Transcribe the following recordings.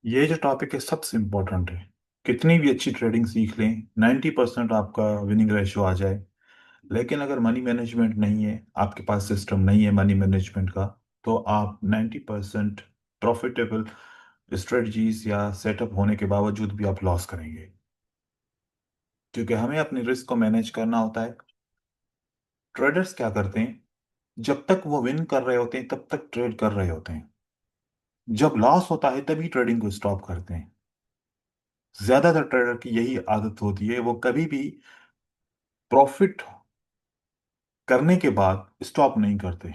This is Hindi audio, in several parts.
ये जो टॉपिक है सबसे इम्पोर्टेंट है। कितनी भी अच्छी ट्रेडिंग सीख लें, 90% आपका विनिंग रेशियो आ जाए, लेकिन अगर मनी मैनेजमेंट नहीं है, आपके पास सिस्टम नहीं है मनी मैनेजमेंट का, तो आप 90% प्रॉफिटेबल स्ट्रेटजीज या सेटअप होने के बावजूद भी आप लॉस करेंगे। क्योंकि हमें अपने रिस्क को मैनेज करना होता है। ट्रेडर्स क्या करते हैं, जब तक वो विन कर रहे होते हैं तब तक ट्रेड कर रहे होते हैं। जब लॉस होता है तभी ट्रेडिंग को स्टॉप करते हैं। ज्यादातर ट्रेडर की यही आदत होती है, वो कभी भी प्रॉफिट करने के बाद स्टॉप नहीं करते।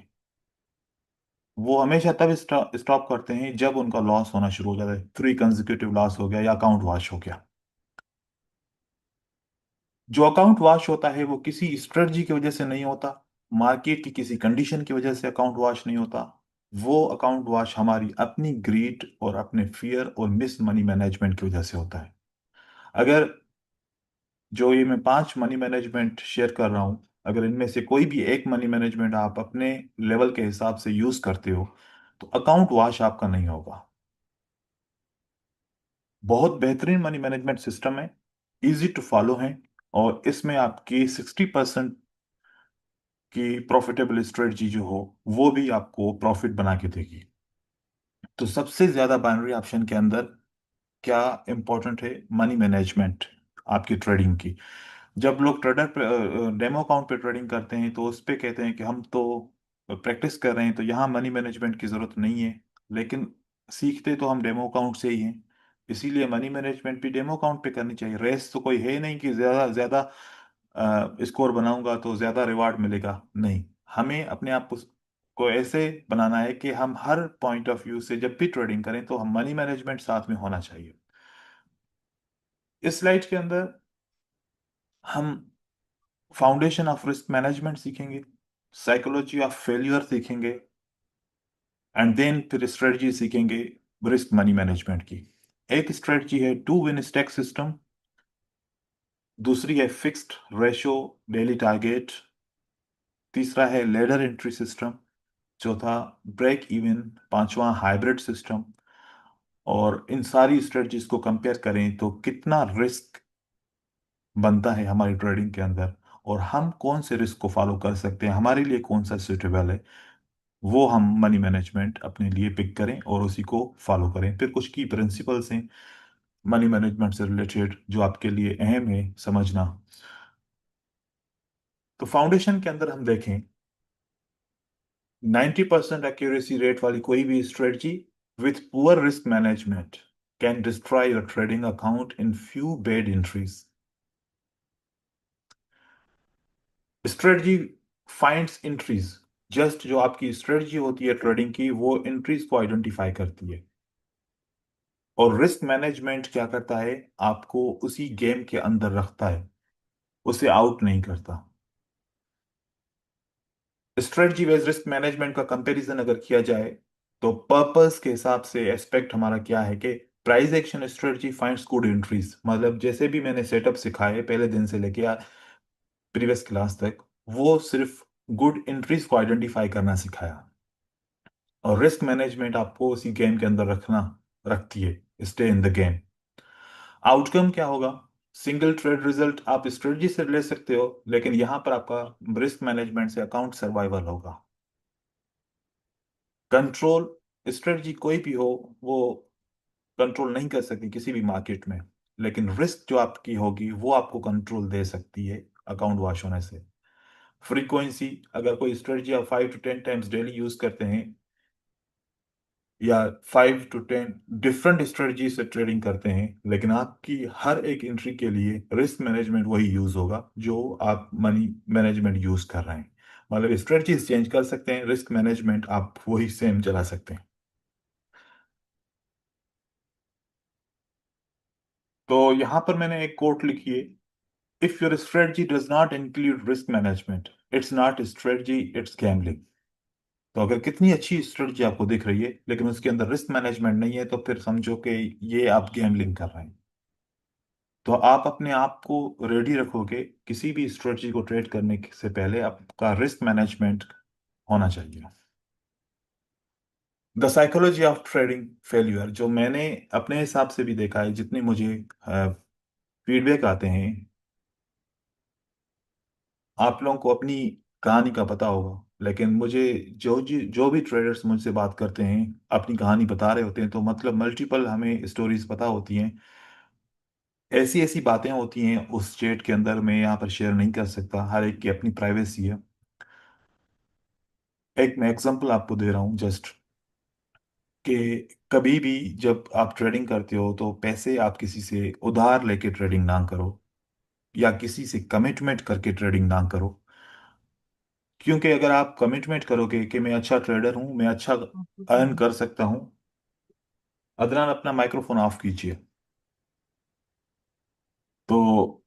वो हमेशा तब स्टॉप करते हैं जब उनका लॉस होना शुरू हो जाता है, 3 कंसेक्यूटिव लॉस हो गया या अकाउंट वॉश हो गया। जो अकाउंट वॉश होता है वो किसी स्ट्रेटजी की वजह से नहीं होता, मार्केट की किसी कंडीशन की वजह से अकाउंट वॉश नहीं होता। वो अकाउंट वॉश हमारी अपनी ग्रीड और अपने फियर और मिस मनी मैनेजमेंट की वजह से होता है। अगर जो ये मैं 5 मनी मैनेजमेंट शेयर कर रहा हूं, अगर इनमें से कोई भी एक मनी मैनेजमेंट आप अपने लेवल के हिसाब से यूज करते हो, तो अकाउंट वॉश आपका नहीं होगा। बहुत बेहतरीन मनी मैनेजमेंट सिस्टम है, इजी टू फॉलो है, और इसमें आपकी 60% की प्रॉफिटेबल स्ट्रेटजी जो हो वो भी आपको प्रॉफिट बना के देगी। तो सबसे ज्यादा बाइनरी ऑप्शन के अंदर क्या इंपॉर्टेंट है, मनी मैनेजमेंट आपकी ट्रेडिंग की। जब लोग ट्रेडर डेमो अकाउंट पे ट्रेडिंग करते हैं तो उस पे कहते हैं कि हम तो प्रैक्टिस कर रहे हैं, तो यहाँ मनी मैनेजमेंट की जरूरत नहीं है। लेकिन सीखते तो हम डेमो अकाउंट से ही हैं। इसीलिए मनी मैनेजमेंट भी डेमो अकाउंट पे करनी चाहिए। रेस तो कोई है ही नहीं कि ज्यादा ज्यादा स्कोर बनाऊंगा तो ज्यादा रिवार्ड मिलेगा, नहीं। हमें अपने आप को ऐसे बनाना है कि हम हर पॉइंट ऑफ व्यू से जब भी ट्रेडिंग करें तो हम मनी मैनेजमेंट साथ में होना चाहिए। इस स्लाइड के अंदर हम फाउंडेशन ऑफ रिस्क मैनेजमेंट सीखेंगे, साइकोलॉजी ऑफ फेल्यूर सीखेंगे, एंड देन फिर स्ट्रेटजी सीखेंगे रिस्क मनी मैनेजमेंट की। एक स्ट्रेटजी है टू विन स्टैक सिस्टम, दूसरी है फिक्स्ड रेशो डेली टारगेट, तीसरा है लेडर एंट्री सिस्टम, चौथा ब्रेक इवन, पांचवा हाइब्रिड सिस्टम। और इन सारी स्ट्रेटजीज को कंपेयर करें तो कितना रिस्क बनता है हमारी ट्रेडिंग के अंदर, और हम कौन से रिस्क को फॉलो कर सकते हैं, हमारे लिए कौन सा सूटेबल है, वो हम मनी मैनेजमेंट अपने लिए पिक करें और उसी को फॉलो करें। फिर कुछ की प्रिंसिपल्स हैं मनी मैनेजमेंट से रिलेटेड जो आपके लिए अहम है समझना। तो फाउंडेशन के अंदर हम देखें, 90% एक्यूरेसी रेट वाली कोई भी strategy with poor risk management can destroy your trading account in few bed entries. Strategy finds entries, just जो आपकी स्ट्रेटजी होती है ट्रेडिंग की वो एंट्रीज को आइडेंटिफाई करती है। और रिस्क मैनेजमेंट क्या करता है, आपको उसी गेम के अंदर रखता है, उसे आउट नहीं करता। स्ट्रेटजी बेस्ड रिस्क मैनेजमेंट का कंपैरिजन अगर किया जाए तो पर्पस के हिसाब से एस्पेक्ट हमारा क्या है कि price action strategy finds good entries, मतलब जैसे भी मैंने सेटअप सिखाए पहले दिन से लेके प्रीवियस क्लास तक, वो सिर्फ गुड एंट्रीज को आइडेंटिफाई करना सिखाया। और रिस्क मैनेजमेंट आपको उसी गेम के अंदर रखती है, stay in the game. Outcome क्या होगा, सिंगल ट्रेड रिजल्ट आप स्ट्रेटजी से ले सकते हो, लेकिन यहां पर आपका रिस्क मैनेजमेंट से अकाउंट सर्वाइवल होगा। कंट्रोल, स्ट्रेटजी कोई भी हो वो कंट्रोल नहीं कर सकती किसी भी मार्केट में, लेकिन रिस्क जो आपकी होगी वो आपको कंट्रोल दे सकती है अकाउंट वॉश होने से। फ्रीक्वेंसी, अगर कोई स्ट्रेटजी आप 5 to 10 टाइम्स डेली यूज करते हैं या 5 to 10 डिफरेंट स्ट्रेटजी से ट्रेडिंग करते हैं, लेकिन आपकी हर एक एंट्री के लिए रिस्क मैनेजमेंट वही यूज होगा जो आप मनी मैनेजमेंट यूज कर रहे हैं। मतलब स्ट्रेटजीज चेंज कर सकते हैं, रिस्क मैनेजमेंट आप वही सेम चला सकते हैं। तो यहां पर मैंने एक कोट लिखी है, if your strategy does not include risk management it's not strategy, it's gambling. तो अगर कितनी अच्छी स्ट्रेटजी आपको दिख रही है लेकिन उसके अंदर रिस्क मैनेजमेंट नहीं है, तो फिर समझो कि ये आप गैम्बलिंग कर रहे हैं। तो आप अपने आप को रेडी रखोगे, किसी भी स्ट्रेटजी को ट्रेड करने से पहले आपका रिस्क मैनेजमेंट होना चाहिए। The psychology of trading failure, जो मैंने अपने हिसाब से भी देखा है, जितने मुझे फीडबैक आते हैं, आप लोगों को अपनी कहानी का पता होगा, लेकिन मुझे जो भी ट्रेडर्स मुझसे बात करते हैं, अपनी कहानी बता रहे होते हैं, तो मतलब मल्टीपल हमें स्टोरीज पता होती हैं। ऐसी ऐसी बातें होती हैं उस चैट के अंदर, मैं यहाँ पर शेयर नहीं कर सकता, हर एक की अपनी प्राइवेसी है। एक मैं एग्जांपल आपको दे रहा हूँ जस्ट, कि कभी भी जब आप ट्रेडिंग करते हो तो पैसे आप किसी से उधार लेके ट्रेडिंग ना करो, या किसी से कमिटमेंट करके ट्रेडिंग ना करो। क्योंकि अगर आप कमिटमेंट करोगे कि मैं अच्छा ट्रेडर हूँ, मैं अच्छा अर्न कर सकता हूँ। अदनान, अपना माइक्रोफोन ऑफ कीजिए। तो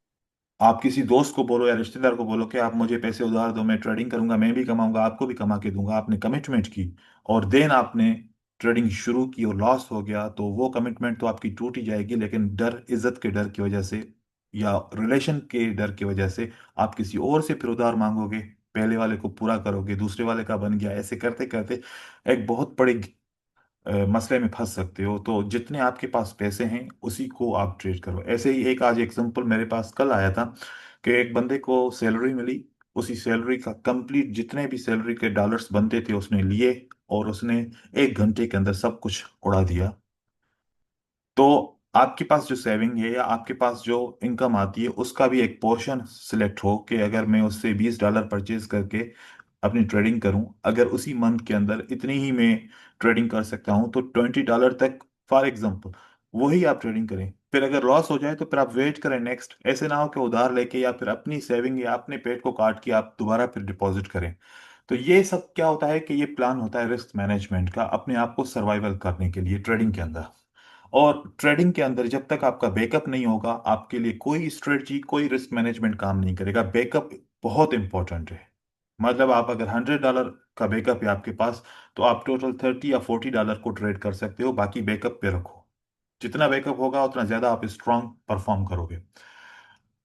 आप किसी दोस्त को बोलो या रिश्तेदार को बोलो कि आप मुझे पैसे उधार दो, मैं ट्रेडिंग करूंगा, मैं भी कमाऊंगा, आपको भी कमा के दूंगा। आपने कमिटमेंट की और देन आपने ट्रेडिंग शुरू की और लॉस हो गया, तो वो कमिटमेंट तो आपकी टूट ही जाएगी, लेकिन डर, इज्जत के डर की वजह से या रिलेशन के डर की वजह से आप किसी और से फिर उधार मांगोगे, पहले वाले को पूरा करोगे, दूसरे वाले का बन गया, ऐसे करते करते एक बहुत बड़ी मसले में फंस सकते हो। तो जितने आपके पास पैसे हैं उसी को आप ट्रेड करो। ऐसे ही एक आज एग्जांपल मेरे पास कल आया था कि एक बंदे को सैलरी मिली, उसी सैलरी का कंप्लीट जितने भी सैलरी के डॉलर्स बनते थे उसने लिए, और उसने 1 घंटे के अंदर सब कुछ उड़ा दिया। तो आपके पास जो सेविंग है या आपके पास जो इनकम आती है उसका भी एक पोर्शन सिलेक्ट हो, कि अगर मैं उससे $20 परचेज करके अपनी ट्रेडिंग करूं, अगर उसी मंथ के अंदर इतनी ही मैं ट्रेडिंग कर सकता हूं, तो $20 तक फॉर एग्जांपल वही आप ट्रेडिंग करें। फिर अगर लॉस हो जाए तो फिर आप वेट करें नेक्स्ट। ऐसे ना हो कि उधार लेके या फिर अपनी सेविंग या अपने पेट को काट के आप दोबारा फिर डिपॉजिट करें। तो ये सब क्या होता है कि ये प्लान होता है रिस्क मैनेजमेंट का, अपने आप को सर्वाइवल करने के लिए ट्रेडिंग के अंदर। और ट्रेडिंग के अंदर जब तक आपका बैकअप नहीं होगा, आपके लिए कोई स्ट्रेटजी, कोई रिस्क मैनेजमेंट काम नहीं करेगा। बैकअप बहुत इंपॉर्टेंट है। मतलब आप अगर $100 का बैकअप है आपके पास, तो आप टोटल 30 या $40 को ट्रेड कर सकते हो, बाकी बैकअप पे रखो। जितना बैकअप होगा उतना ज्यादा आप स्ट्रांग परफॉर्म करोगे।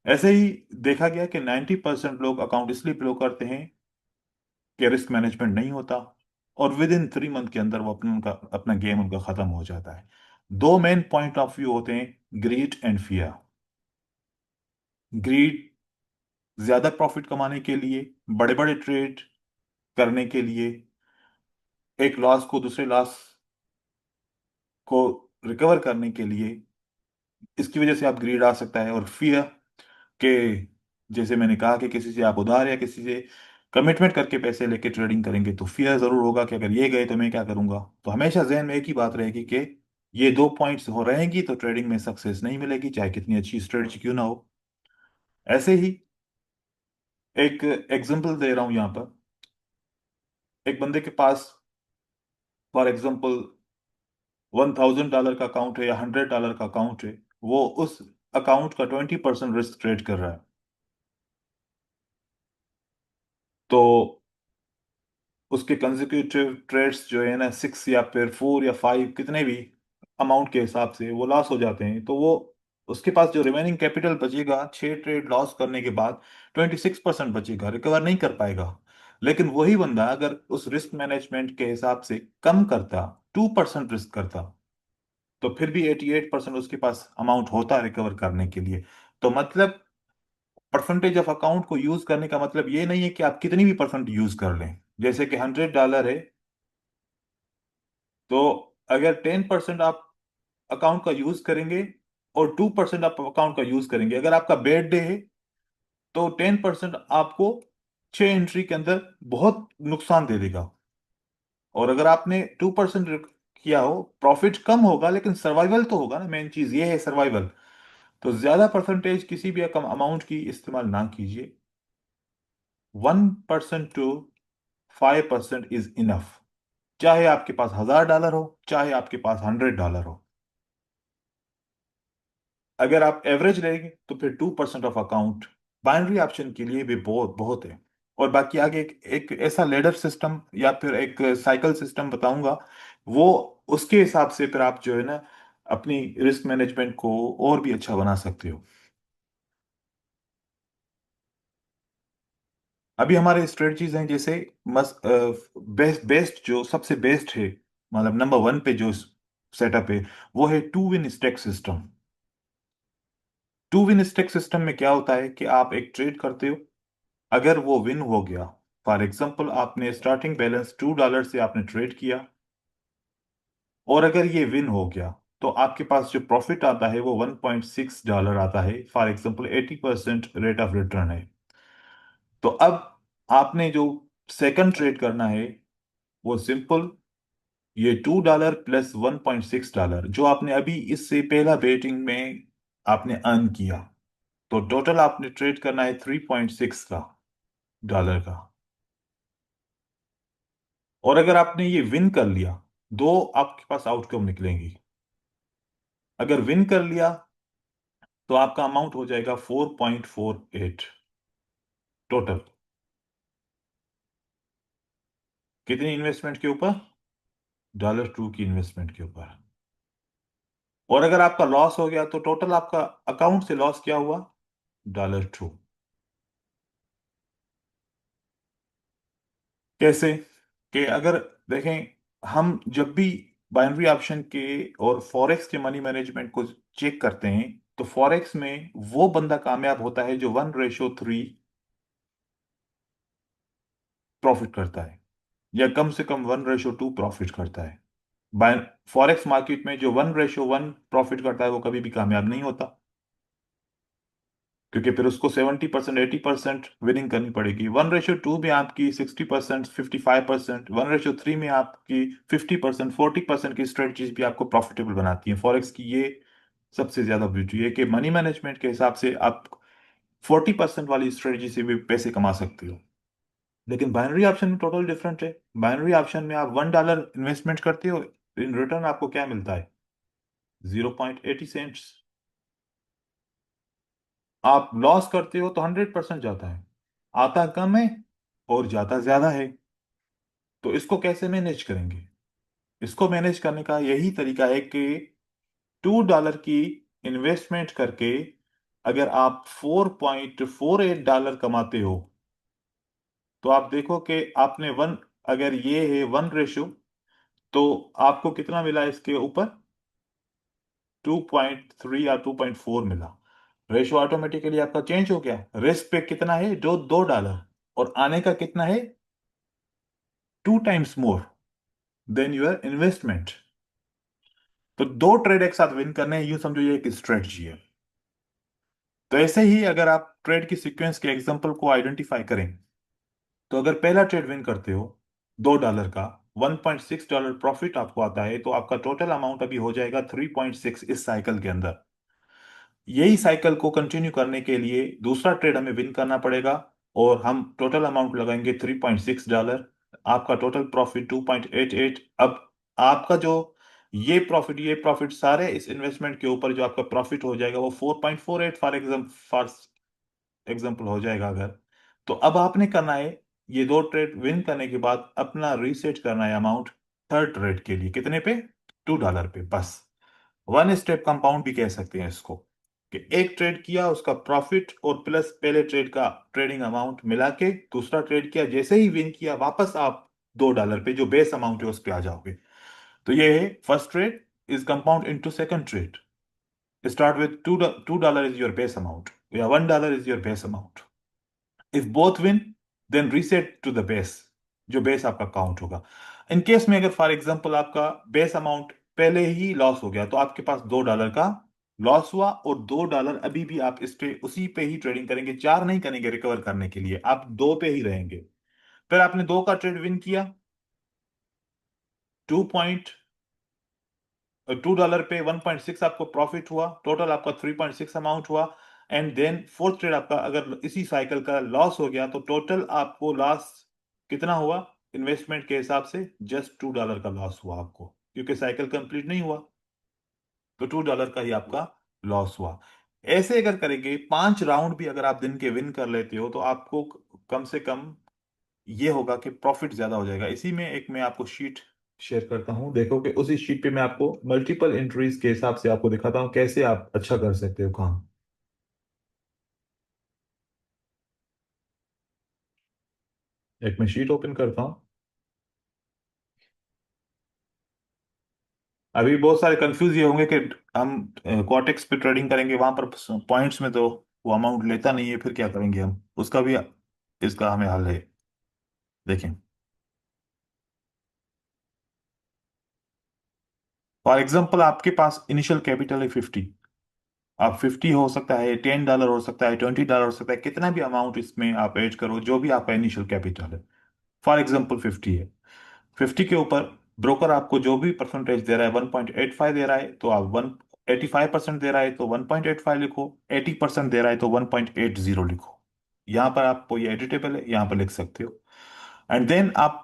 ऐसे ही देखा गया कि 90% लोग अकाउंट इसलिए ब्लो करते हैं कि रिस्क मैनेजमेंट नहीं होता, और विद इन 3 मंथ के अंदर वो अपना गेम उनका खत्म हो जाता है। दो मेन पॉइंट ऑफ व्यू होते हैं, ग्रीड एंड फियर। ग्रीड, ज्यादा प्रॉफिट कमाने के लिए, बड़े बड़े ट्रेड करने के लिए, एक लॉस को दूसरे लॉस को रिकवर करने के लिए, इसकी वजह से आप ग्रीड आ सकता है। और फियर के, जैसे मैंने कहा कि किसी से आप उधार या किसी से कमिटमेंट करके पैसे लेके ट्रेडिंग करेंगे तो फियर जरूर होगा कि अगर ये गए तो मैं क्या करूंगा। तो हमेशा जहन में एक ही बात रहेगी कि ये दो पॉइंट्स हो रहेंगी तो ट्रेडिंग में सक्सेस नहीं मिलेगी, चाहे कितनी अच्छी स्ट्रेटजी क्यों ना हो। ऐसे ही एक एग्जांपल दे रहा हूं यहां पर। एक बंदे के पास फॉर एग्जांपल $1,000 का अकाउंट है या $100 का अकाउंट है, वो उस अकाउंट का 20% रिस्क ट्रेड कर रहा है। तो उसके कंसेक्यूटिव ट्रेड्स जो है ना, 6 या फिर 4 या 5, कितने भी अमाउंट के हिसाब से वो लॉस हो जाते हैं, तो वो उसके पास जो रिमेनिंग कैपिटल बचेगा 6 ट्रेड लॉस करने के बाद, 26% बचेगा, रिकवर नहीं कर पाएगा। लेकिन वही बंदा अगर उस रिस्क मैनेजमेंट के हिसाब से कम करता, 2% रिस्क करता, तो फिर भी 88% उसके पास अमाउंट होता रिकवर करने के लिए। तो मतलब परसेंटेज ऑफ अकाउंट को यूज करने का मतलब ये नहीं है कि आप कितनी भी परसेंट यूज कर लें। जैसे कि $100 है, तो अगर 10% आप अकाउंट का यूज करेंगे और 2% आप अकाउंट का यूज करेंगे, अगर आपका बैड डे है तो 10% आपको 6 एंट्री के अंदर बहुत नुकसान दे देगा। और अगर आपने 2% किया हो, प्रॉफिट कम होगा लेकिन सर्वाइवल तो होगा ना, मेन चीज ये है सर्वाइवल। तो ज्यादा परसेंटेज किसी भी कम अमाउंट की इस्तेमाल ना कीजिए। 1% to 5% इज इनफ। चाहे आपके पास $1,000 हो, चाहे आपके पास $100 हो। अगर आप एवरेज लेंगे तो फिर 2% ऑफ अकाउंट बाइनरी ऑप्शन के लिए भी बहुत बहुत है। और बाकी आगे एक ऐसा लेडर सिस्टम या फिर एक साइकिल सिस्टम बताऊंगा, वो उसके हिसाब से फिर आप जो है ना अपनी रिस्क मैनेजमेंट को और भी अच्छा बना सकते हो। अभी हमारे स्ट्रेटजीज हैं, जैसे मस बेस्ट बेस्ट जो सबसे बेस्ट है मतलब नंबर वन पे जो सेटअप है वो है two win stake system. Two win stake system में क्या होता है कि आप एक ट्रेड करते हो, अगर वो विन हो गया, फॉर एग्जांपल आपने स्टार्टिंग बैलेंस $2 से आपने ट्रेड किया, और अगर ये विन हो गया तो आपके पास जो प्रॉफिट आता है वो $1.6 आता है। For example 80% rate of return है। तो अब आपने जो सेकंड ट्रेड करना है वो सिंपल, ये $2 प्लस $1.6 जो आपने अभी इससे पहला बेटिंग में आपने अर्न किया, तो टोटल आपने ट्रेड करना है 3.6 का डॉलर का। और अगर आपने ये विन कर लिया, दो आपके पास आउटकम निकलेंगी। अगर विन कर लिया तो आपका अमाउंट हो जाएगा 4.48 टोटल। कितनी इन्वेस्टमेंट के ऊपर? $2 की इन्वेस्टमेंट के ऊपर। और अगर आपका लॉस हो गया तो टोटल आपका अकाउंट से लॉस क्या हुआ? $2। कैसे? कि अगर देखें, हम जब भी बाइनरी ऑप्शन के और फॉरेक्स के मनी मैनेजमेंट को चेक करते हैं, तो फॉरेक्स में वो बंदा कामयाब होता है जो 1:3 प्रॉफिट करता है, या कम से कम 1:2 प्रॉफिट करता है। बाय फॉरेक्स मार्केट में जो 1:1 प्रॉफिट करता है वो कभी भी कामयाब नहीं होता, क्योंकि फिर उसको 70% 80% विनिंग करनी पड़ेगी। 1:2 में आपकी 60% 55%, 1:3 में आपकी 50% 40% की स्ट्रेटजीज भी आपको प्रॉफिटेबल बनाती हैं। फॉरेक्स की ये सबसे ज्यादा ब्यूटी है कि मनी मैनेजमेंट के हिसाब से आप 40% वाली स्ट्रेटजी से भी पैसे कमा सकते हो। लेकिन बाइनरी ऑप्शन में टोटल डिफरेंट है। बाइनरी ऑप्शन में आप $1 इन्वेस्टमेंट करते हो, इन रिटर्न आपको क्या मिलता है? 0.80 सेंट्स। आप लॉस करते हो तो 100% जाता है। आता कम है और जाता ज्यादा है। तो इसको कैसे मैनेज करेंगे? इसको मैनेज करने का यही तरीका है कि $2 की इन्वेस्टमेंट करके अगर आप $4.48 कमाते हो, तो आप देखो कि आपने वन, अगर ये है 1 रेशो, तो आपको कितना मिला इसके ऊपर? 2.3 या 2.4 मिला। रेशो ऑटोमेटिकली आपका चेंज हो गया। रिस्क पे कितना है? जो $2, और आने का कितना है? 2 times more than your investment. तो दो ट्रेड एक साथ विन करने हैं, यूं समझो ये एक स्ट्रेटजी है। तो ऐसे ही अगर आप ट्रेड की सीक्वेंस के एग्जांपल को आइडेंटिफाई करें, तो अगर पहला ट्रेड विन करते हो $2 का, $1.6 प्रॉफिट आपको आता है, तो आपका टोटल अमाउंट अभी हो जाएगा 3.6 इस साइकिल के अंदर। यही साइकिल को कंटिन्यू करने के लिए दूसरा ट्रेड हमें विन करना पड़ेगा, और हम टोटल अमाउंट लगाएंगे $3.6। आपका टोटल प्रॉफिट 2.88। अब आपका जो ये प्रॉफिट सारे इस इन्वेस्टमेंट के ऊपर जो आपका प्रॉफिट हो जाएगा वो 4.48 फॉर एग्जाम्पल हो जाएगा अगर। तो अब आपने करना है, ये दो ट्रेड विन करने के बाद अपना रीसेट करना है अमाउंट थर्ड ट्रेड के लिए। कितने पे? $2 पे बस। वन स्टेप कंपाउंड भी कह सकते हैं इसको, कि एक ट्रेड किया उसका प्रॉफिट और प्लस पहले ट्रेड का ट्रेडिंग अमाउंट मिला के दूसरा ट्रेड किया, जैसे ही विन किया वापस आप $2 पे जो बेस अमाउंट है उस पे आ जाओगे। तो ये है first trade is compound into second trade. Start with $2 is your base amount, या $1 is your base amount. If both win, then reset to the base, जो बेस आपका काउंट होगा। इन केस में अगर फॉर एग्जांपल आपका बेस अमाउंट पहले ही लॉस हो गया, तो आपके पास $2 का लॉस हुआ, और $2 अभी भी आप इस पे उसी पे ही ट्रेडिंग करेंगे, चार नहीं करेंगे रिकवर करने के लिए, आप दो पे ही रहेंगे। फिर आपने दो का ट्रेड विन किया, 2 $2 पे 1.6 आपको प्रॉफिट हुआ, टोटल आपका 3.6 अमाउंट हुआ। एंड देन फोर्थ ट्रेड आपका अगर इसी साइकिल का लॉस हो गया, तो टोटल आपको लॉस कितना हुआ इन्वेस्टमेंट के हिसाब से? जस्ट $2 का लॉस हुआ आपको, क्योंकि साइकिल कंप्लीट नहीं हुआ। तो $2 का ही आपका लॉस हुआ। ऐसे अगर करेंगे 5 राउंड भी अगर आप दिन के विन कर लेते हो, तो आपको कम से कम ये होगा कि प्रॉफिट ज्यादा हो जाएगा। इसी में एक मैं आपको शीट शेयर करता हूं, देखो कि उसी शीट पे मैं आपको मल्टीपल एंट्रीज के हिसाब से आपको दिखाता हूं कैसे आप अच्छा कर सकते हो काम। एक मैं शीट ओपन करता हूं। अभी बहुत सारे कंफ्यूज ये होंगे कि हम कॉटेक्स पे ट्रेडिंग करेंगे, वहां पर पॉइंट्स में तो वो अमाउंट लेता नहीं है, फिर क्या करेंगे हम, उसका भी इसका हमें हल है। देखें, फॉर एग्जाम्पल आपके पास इनिशियल कैपिटल है 50। आप 50 हो सकता है, $10 हो सकता है, $20 हो सकता है, कितना भी अमाउंट इसमें आप ऐड करो, जो भी आपका इनिशियल कैपिटल है। फॉर एग्जाम्पल 50 है। 50 के ऊपर ब्रोकर आपको जो भी परसेंटेज दे रहा है, 1.85 दे रहा है तो आप 85% दे रहा है तो 1.85 लिखो, 80% दे रहा है तो 1.80 लिखो। यहाँ पर आपको ये एडिटेबल है, यहाँ पर लिख सकते हो। एंड देन आप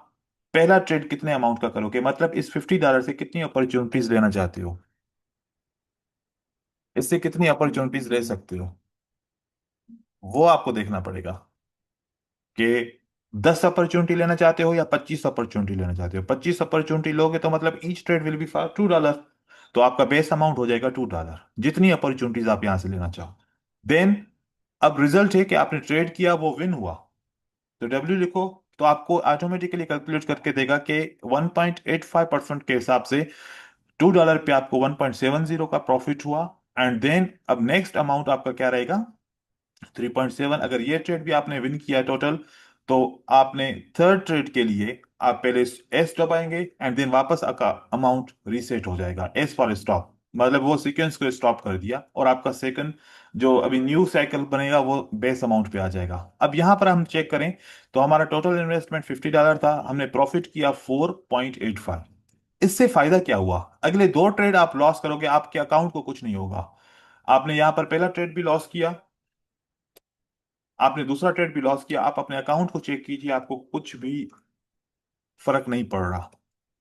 पहला ट्रेड कितने अमाउंट का करोगे, मतलब इस $50 से कितनी अपॉर्चुनिटीज लेना चाहते हो, इससे कितनी अपॉर्चुनिटीज ले सकते हो, वो आपको देखना पड़ेगा कि 10 अपॉर्चुनिटी लेना चाहते हो या 25 अपॉर्चुनिटी लेना चाहते हो। 25 अपॉर्चुनिटी लोगे तो मतलब each trade will be for $2, तो आपका बेस अमाउंट हो जाएगा $2, जितनी अपॉर्चुनिटीज आप यहां से लेना चाहो। देन अब रिजल्ट है कि आपने ट्रेड किया, वो विन हुआ, तो डब्ल्यू लिखो। तो आपको ऑटोमेटिकली कैलकुलेट करके देगा कि 1.85% के हिसाब से $2 पे आपको 1.70 का प्रॉफिट हुआ। एंड देन अब नेक्स्ट अमाउंट आपका क्या रहेगा, 3.7। अगर ये ट्रेड भी आपने विन किया टोटल, तो आपने थर्ड ट्रेड के लिए आप पहले एस दबाएंगे एंड देन वापस आपका अमाउंट रीसेट हो जाएगा, एस फॉर स्टॉप, मतलब वो सीक्वेंस को स्टॉप कर दिया और आपका सेकंड जो अभी न्यू साइकिल बनेगा वो बेस अमाउंट पे आ जाएगा। अब यहां पर हम चेक करें तो हमारा टोटल इन्वेस्टमेंट $50 था, हमने प्रॉफिट किया 4.85। इससे फायदा क्या हुआ, अगले दो ट्रेड आप लॉस करोगे, आपके अकाउंट को कुछ नहीं होगा। आपने यहां पर पहला ट्रेड भी लॉस किया, आपने दूसरा ट्रेड भी लॉस किया, आप अपने अकाउंट को चेक कीजिए, आपको कुछ भी फर्क नहीं पड़ रहा।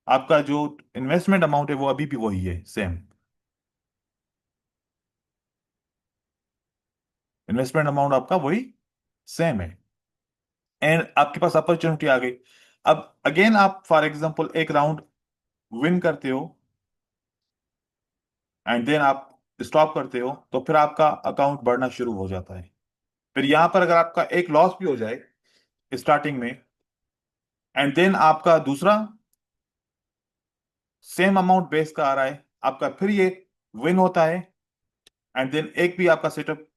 आपका जो इन्वेस्टमेंट अमाउंट है वो अभी भी वही है, सेम। इन्वेस्टमेंट अमाउंट आपका वही सेम है। एंड आपके पास अपॉर्चुनिटी आ गई। अब अगेन आप फॉर एग्जांपल एक राउंड विन करते हो एंड देन आप स्टॉप करते हो, तो फिर आपका अकाउंट बढ़ना शुरू हो जाता है। फिर यहां पर अगर आपका एक लॉस भी हो जाए स्टार्टिंग में, एंड देन आपका दूसरा सेम अमाउंट बेस का आ रहा है, आपका फिर ये विन होता है। एंड देन एक भी आपका सेटअप,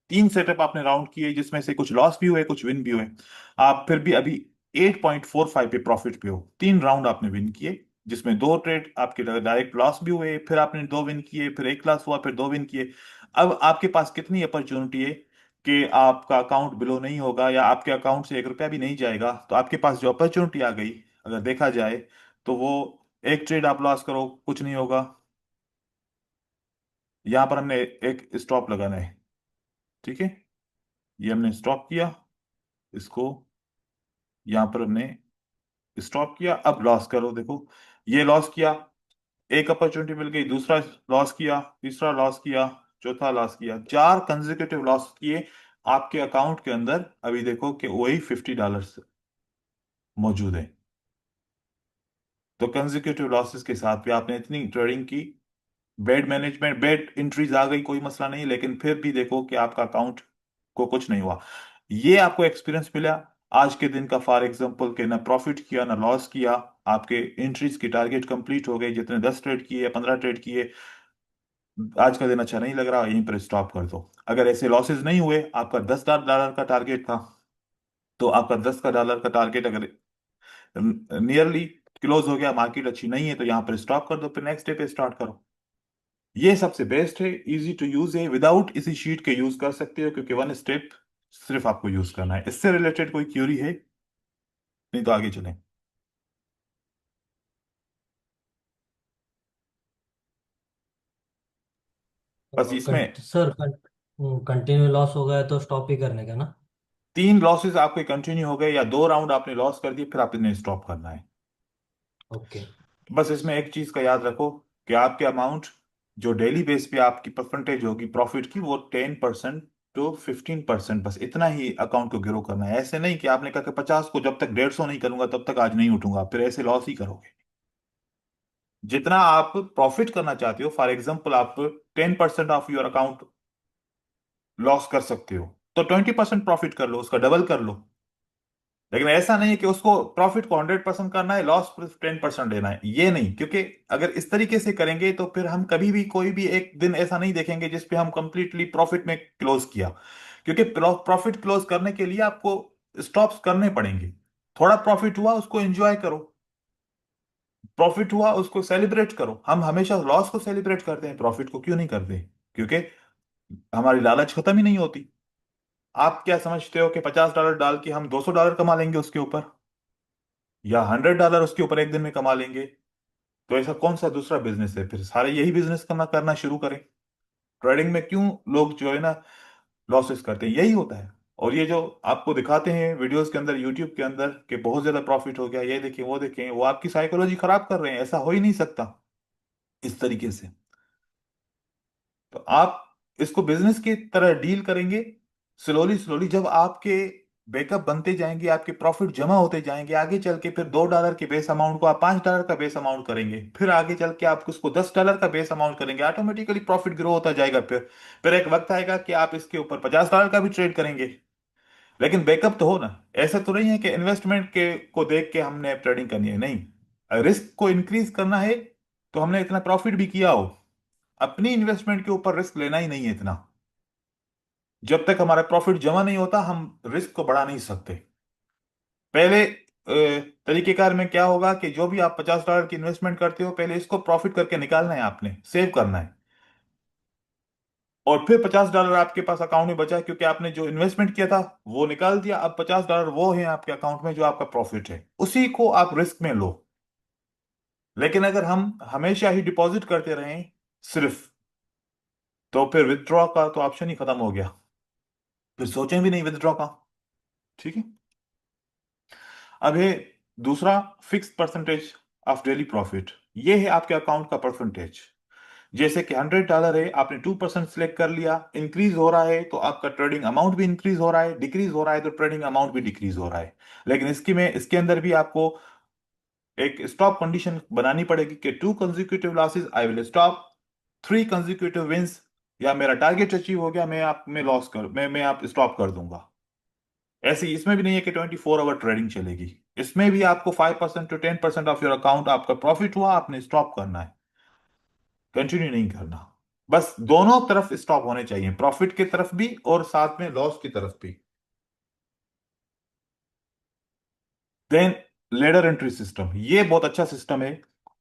तीन सेटअप आपने राउंड किए जिसमें से कुछ लॉस भी हुए कुछ विन भी हुए, आप फिर भी अभी 8.45 पे प्रॉफिट पे हो। तीन राउंड आपने विन किए, जिसमें दो ट्रेड आपके डायरेक्ट लॉस भी हुए, फिर आपने दो विन किए, फिर एक लॉस हुआ, फिर दो विन किए। अब आपके पास कितनी अपॉर्चुनिटी है कि आपका अकाउंट बिलो नहीं होगा या आपके अकाउंट से ₹1 भी नहीं जाएगा। तो आपके पास जो अपॉर्चुनिटी आ गई, अगर देखा जाए तो वो एक ट्रेड आप लॉस करो कुछ नहीं होगा, यहां पर हमने एक स्टॉप लगाना है, ठीक है। ये हमने स्टॉप किया, इसको यहां पर हमने स्टॉप किया। अब लॉस करो, देखो ये लॉस किया, एक अपॉर्चुनिटी मिल गई, दूसरा लॉस किया, तीसरा लॉस किया, चौथा लॉस किया, चार कंसेक्यूटिव लॉस किए। आपके अकाउंट के अंदर अभी देखो कि वही $50 मौजूद है। तो कंसेक्यूटिव लॉसेस के साथ भी आपने इतनी ट्रेडिंग की, बेड मैनेजमेंट, बेड एंट्रीज आ गई, कोई मसला नहीं, लेकिन फिर भी देखो कि आपका अकाउंट को कुछ नहीं हुआ। ये आपको एक्सपीरियंस मिला आज के दिन का, फॉर एग्जांपल के ना प्रॉफिट किया ना लॉस किया, आपके एंट्रीज की टारगेट कंप्लीट हो गई, जितने 10 ट्रेड किए या 15 ट्रेड किए। आज का दिन अच्छा नहीं लग रहा, यहीं पर स्टॉप कर दो। अगर ऐसे लॉसेस नहीं हुए, आपका $10 का टारगेट था, तो आपका $10 का टारगेट अगर नियरली क्लोज हो गया, मार्केट अच्छी नहीं है, तो यहां पर स्टॉप कर दो, फिर नेक्स्ट डे पे स्टार्ट करो। ये सबसे बेस्ट है, इजी टू यूज है, विदाउट इसी शीट के यूज कर सकते हो, क्योंकि वन स्टेप सिर्फ आपको यूज करना है। इससे रिलेटेड कोई क्यूरी है, नहीं तो आगे चलें। बस इसमें सर कंटिन्यू लॉस हो गया तो स्टॉप ही करने का ना? तीन लॉसेस आपके कंटिन्यू हो गए या दो राउंड आपने लॉस कर दिए, फिर आपने स्टॉप करना है। ओके। बस इसमें एक चीज का याद रखो कि आपके अमाउंट जो डेली बेस पे आपकी परसेंटेज होगी प्रॉफिट की, वो 10% to 15%, बस इतना ही अकाउंट को ग्रो करना है। ऐसे नहीं कि आपने कहा कि 50 को जब तक 150 नहीं करूंगा तब तक आज नहीं उठूंगा, फिर ऐसे लॉस ही करोगे। जितना आप प्रॉफिट करना चाहते हो, फॉर एग्जाम्पल आप 10% ऑफ योर अकाउंट लॉस कर सकते हो, तो 20% प्रॉफिट कर लो, उसका डबल कर लो। लेकिन ऐसा नहीं है कि उसको प्रॉफिट को 100% करना है, लॉस 10% लेना है, ये नहीं। क्योंकि अगर इस तरीके से करेंगे तो फिर हम कभी भी कोई भी एक दिन ऐसा नहीं देखेंगे जिसपे हम कंप्लीटली प्रॉफिट में क्लोज किया। क्योंकि प्रॉफिट क्लोज करने के लिए आपको स्टॉप्स करने पड़ेंगे। थोड़ा प्रॉफिट हुआ उसको एंजॉय करो, प्रॉफिट हुआ उसको सेलिब्रेट करो। हम हमेशा लॉस को सेलिब्रेट करते हैं, प्रॉफिट को क्यों नहीं करते? क्योंकि हमारी लालच खत्म ही नहीं होती। आप क्या समझते हो कि $50 डाल के हम $200 कमा लेंगे उसके ऊपर, या $100 उसके ऊपर एक दिन में कमा लेंगे? तो ऐसा कौन सा दूसरा बिजनेस है? फिर सारे यही बिजनेस करना करना शुरू करें। ट्रेडिंग में क्यों लोग जो है ना लॉसेस करते हैं? यही होता है। और ये जो आपको दिखाते हैं वीडियोस के अंदर, यूट्यूब के अंदर, कि बहुत ज्यादा प्रॉफिट हो गया, ये देखें वो देखें, वो आपकी साइकोलॉजी खराब कर रहे हैं। ऐसा हो ही नहीं सकता इस तरीके से। तो आप इसको बिजनेस की तरह डील करेंगे। स्लोली स्लोली जब आपके बैकअप बनते जाएंगे, आपके प्रॉफिट जमा होते जाएंगे, आगे चल के फिर $2 के बेस अमाउंट को आप $5 का बेस अमाउंट करेंगे, फिर आगे चल के आप उसको $10 का बेस अमाउंट करेंगे, ऑटोमेटिकली प्रॉफिट ग्रो होता जाएगा। फिर एक वक्त आएगा कि आप इसके ऊपर $50 का भी ट्रेड करेंगे। लेकिन बैकअप तो हो ना। ऐसा तो नहीं है कि इन्वेस्टमेंट के को देख के हमने ट्रेडिंग करनी है, नहीं। रिस्क को इंक्रीज करना है तो हमने इतना प्रॉफिट भी किया हो, अपनी इन्वेस्टमेंट के ऊपर रिस्क लेना ही नहीं है इतना। जब तक हमारा प्रॉफिट जमा नहीं होता हम रिस्क को बढ़ा नहीं सकते। पहले तरीकेकार में क्या होगा कि जो भी आप $50 की इन्वेस्टमेंट करते हो, पहले इसको प्रॉफिट करके निकालना है, आपने सेव करना है। और फिर $50 आपके पास अकाउंट में बचा, क्योंकि आपने जो इन्वेस्टमेंट किया था वो निकाल दिया। अब $50 वो है आपके अकाउंट में जो आपका प्रॉफिट है, उसी को आप रिस्क में लो। लेकिन अगर हम हमेशा ही डिपॉजिट करते रहें सिर्फ, तो फिर विथड्रॉ का तो ऑप्शन ही खत्म हो गया। फिर सोचें भी नहीं विथड्रॉ का। ठीक है। अब है दूसरा, fix percentage of daily profit. ये है आपके अकाउंट का परसेंटेज। जैसे कि $100 है, आपने 2% सिलेक्ट कर लिया, इंक्रीज हो रहा है तो आपका ट्रेडिंग अमाउंट भी इंक्रीज हो रहा है, डिक्रीज हो रहा है तो ट्रेडिंग अमाउंट भी डिक्रीज हो रहा है। लेकिन इसके अंदर भी आपको एक स्टॉप कंडीशन बनानी पड़ेगी कि 2 consecutive losses I will stop, 3 consecutive wins, या मेरा टारगेट अचीव हो गया, मैं लॉस कर मैं आप स्टॉप कर दूंगा। ऐसे ही इसमें भी नहीं है कि 24 आवर ट्रेडिंग चलेगी। इसमें भी आपको 5% to 10% ऑफ योर अकाउंट आपका प्रॉफिट हुआ, आपने स्टॉप करना है, कंटिन्यू नहीं करना। बस दोनों तरफ स्टॉप होने चाहिए, प्रॉफिट की तरफ भी और साथ में लॉस की तरफ भी। देन लेडर एंट्री सिस्टम, ये बहुत अच्छा सिस्टम है।